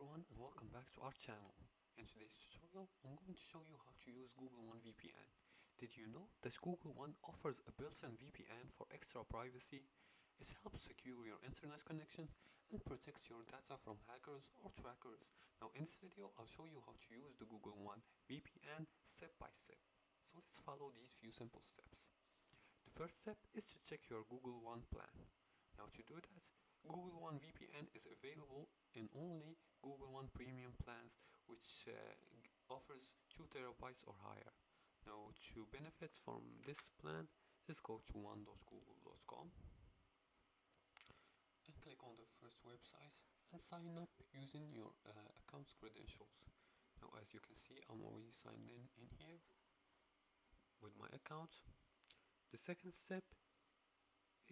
everyone and welcome back to our channel. In today's tutorial, I'm going to show you how to use Google One VPN. Did you know that Google One offers a built-in VPN for extra privacy? It helps secure your internet connection and protects your data from hackers or trackers. Now in this video, I'll show you how to use the Google One VPN step by step. So let's follow these few simple steps. The first step is to check your Google One plan. Now to do that, Google One VPN is available in only Google One Premium plans, which offers 2 terabytes or higher. Now to benefit from this plan, just go to one.google.com and click on the first website and sign up using your account's credentials. Now as you can see, I'm already signed in here with my account. The second step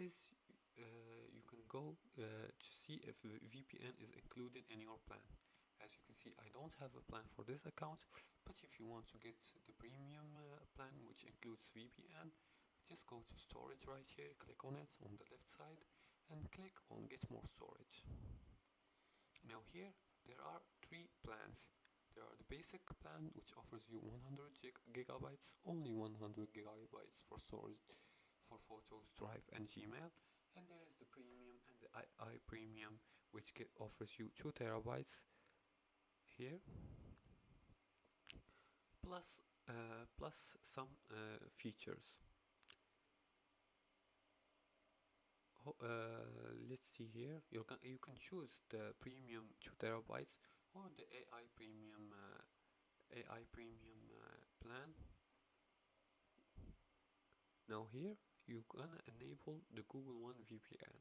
is you can go to see if the VPN is included in your plan. As you can see, I don't have a plan for this account, but if you want to get the premium plan, which includes VPN, just go to storage right here, click on it on the left side and click on get more storage. Now here there are 3 plans. There are the basic plan, which offers you 100 gigabytes, only 100 gigabytes for storage for Photos, Drive and Gmail, and there is the premium and the II premium, which offers you 2 terabytes here, plus some features. Let's see here. You can choose the premium 2 terabytes or the AI premium plan. Now here you can enable the Google One VPN,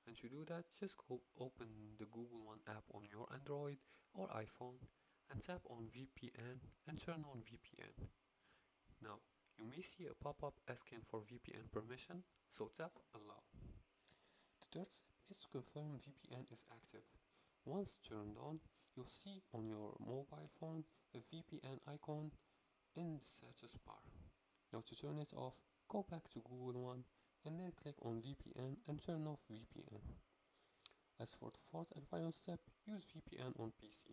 and to do that, just go open the Google One app on your Android or iPhone and tap on VPN and turn on VPN. Now you may see a pop-up asking for VPN permission, so tap allow. The third step is to confirm VPN is active. Once turned on, you'll see on your mobile phone a VPN icon in the status bar. Now to turn it off, go back to Google One and then click on VPN and turn off VPN. As for the fourth and final step, use VPN on PC.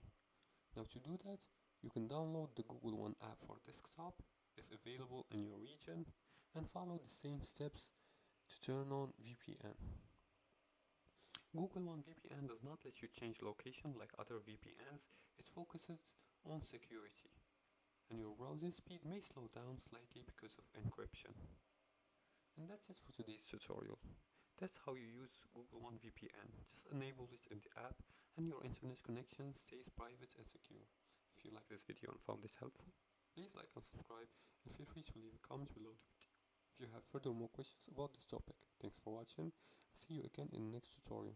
Now to do that, you can download the Google One app for desktop if available in your region and follow the same steps to turn on VPN. Google One VPN does not let you change location like other VPNs. It focuses on security, and your browsing speed may slow down slightly because of encryption. And that's it for today's tutorial. That's how you use Google One VPN. Just enable it in the app and your internet connection stays private and secure. If you like this video and found this helpful, please like and subscribe and feel free to leave a comment below the video if you have further more questions about this topic. Thanks for watching. See you again in the next tutorial.